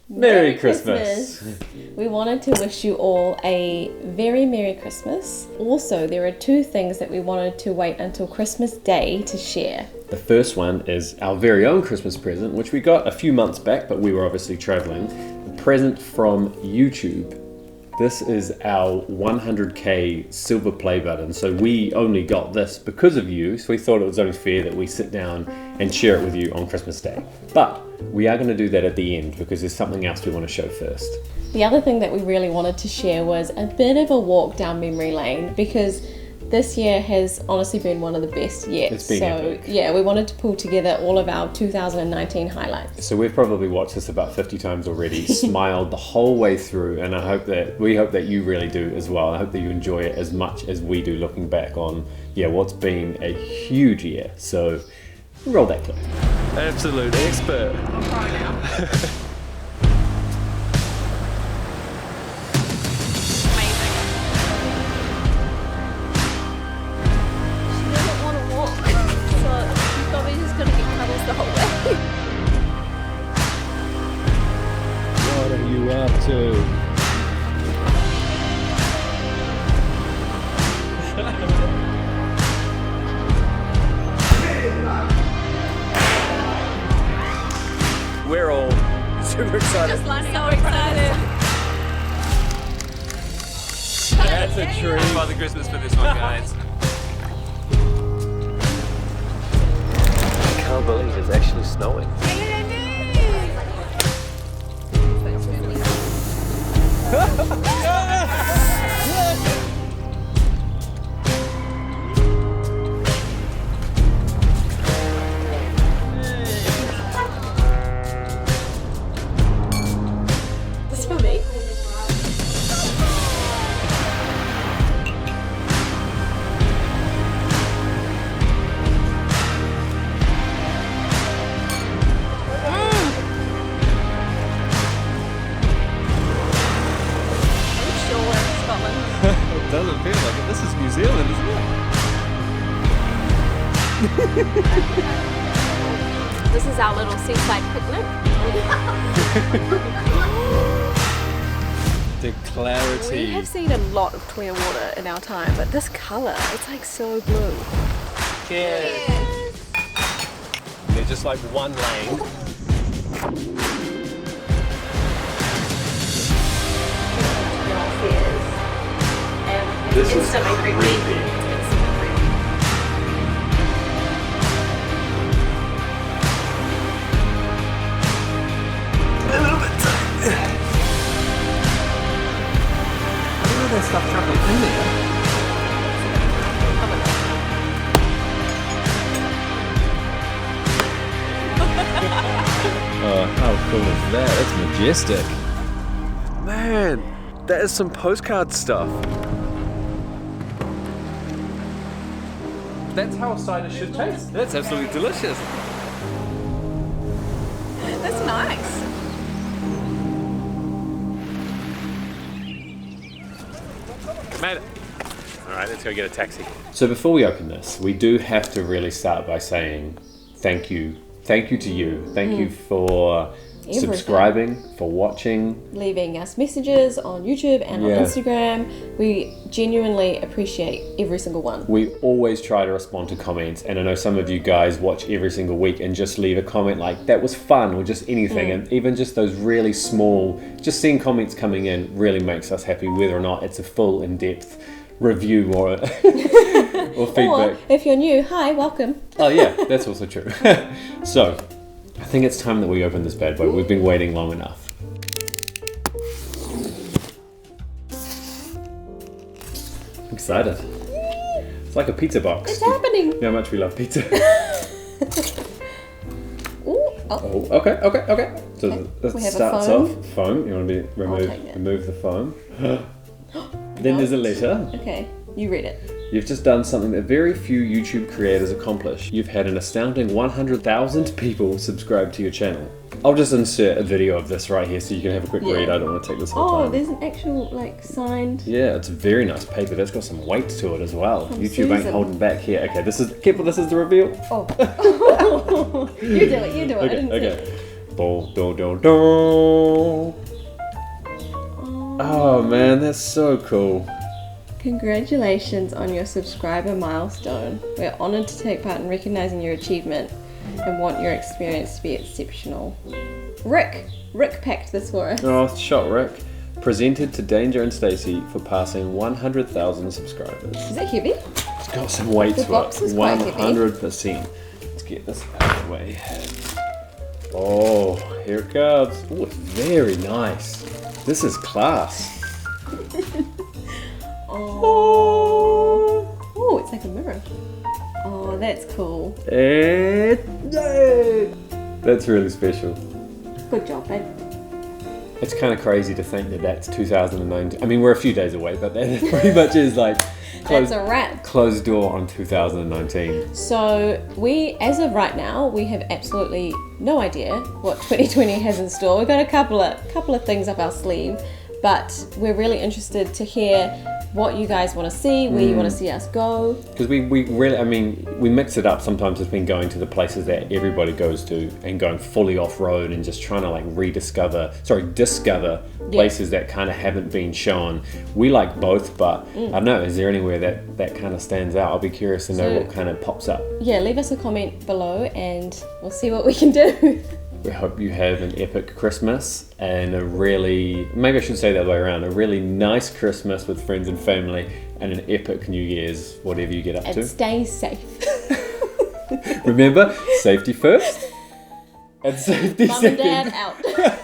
Merry Christmas! We wanted to wish you all a very Merry Christmas. Also, there are two things that we wanted to wait until Christmas Day to share. The first one is our very own Christmas present, which we got a few months back, but we were obviously traveling. A present from YouTube. This is our 100k silver play button. So we only got this because of you, so we thought it was only fair that we sit down and share it with you on Christmas Day. But we are going to do that at the end because there's something else we want to show first. The other thing that we really wanted to share was a bit of a walk down memory lane, because this year has honestly been one of the best yet. It's been epic. Yeah, we wanted to pull together all of our 2019 highlights. So we've probably watched this about 50 times already, smiled the whole way through, and we hope that you really do as well. I hope that you enjoy it as much as we do looking back on, what's been a huge year. So roll that clip. Absolute expert. I'll try now. What are you up to? We're all super excited. So excited. That's a treat. Father Christmas for this one, guys. I can't believe it's actually snowing. This is for me. It doesn't feel like it. This is New Zealand, isn't it? This is our little seaside picnic. The clarity. We have seen a lot of clear water in our time, but this colour, it's like so blue. Cheers. They're just like one lane. This is creepy. A little bit tight. I don't know there's stuff traveling in there. Oh, how cool is that? It's majestic. Man, that is some postcard stuff. That's how a cider should taste. That's absolutely delicious. That's nice. Made it. Alright, let's go get a taxi. So before we open this, we do have to really start by saying thank you. Thank you to you. Thank you for subscribing, for watching. Leaving us messages on YouTube and on Instagram. We genuinely appreciate every single one. We always try to respond to comments, and I know some of you guys watch every single week and just leave a comment like, that was fun, or just anything. And even just those really small, just seeing comments coming in really makes us happy, whether or not it's a full in-depth review or or feedback. Or if you're new, hi, welcome. Oh yeah, that's also true. So, I think it's time that we open this bad boy. We've been waiting long enough. I'm excited. It's like a pizza box. It's happening. You know how much we love pizza. Ooh, Oh, okay. So We this have a starts foam. off. Foam. You want to take it. remove the foam. Then there's a letter. Okay, you read it. You've just done something that very few YouTube creators accomplish. You've had an astounding 100,000 people subscribe to your channel. I'll just insert a video of this right here so you can have a quick read. I don't want to take this whole time. Oh, there's an actual, like, signed... Yeah, it's very nice paper. That's got some weight to it as well. From YouTube ain't Susan. holding back here. Okay, this is the reveal. Oh. You do it. I didn't see it. Okay. Boom, dun, dun, dun. man, that's so cool. Congratulations on your subscriber milestone. We're honoured to take part in recognising your achievement and want your experience to be exceptional. Rick packed this for us. Oh, shot Rick. Presented to Danger and Stacey for passing 100,000 subscribers. Is it heavy? It's got some weight The to box it. is quite heavy. 100%. Let's get this out of the way. Oh, here it comes. Oh, it's very nice. This is class. Oh, it's like a mirror. Oh, that's cool. And yay! That's really special. Good job, babe. It's kind of crazy to think that that's 2019. I mean, we're a few days away, but that pretty much is like That's a wrap. closed door on 2019. So as of right now, we have absolutely no idea what 2020 has in store. We've got a couple of things up our sleeve, but we're really interested to hear what you guys want to see, where you want to see us go. Because we really, I mean, we mix it up sometimes between going to the places that everybody goes to and going fully off-road and just trying to like discover places that kind of haven't been shown. We like both, but I don't know, is there anywhere that kind of stands out? I'll be curious to know what kind of pops up. Yeah, leave us a comment below and we'll see what we can do. We hope you have an epic Christmas and maybe I should say that way around, a really nice Christmas with friends and family and an epic New Year's, whatever you get up And to. stay safe. Remember, safety first and safety Mum and second. Dad out.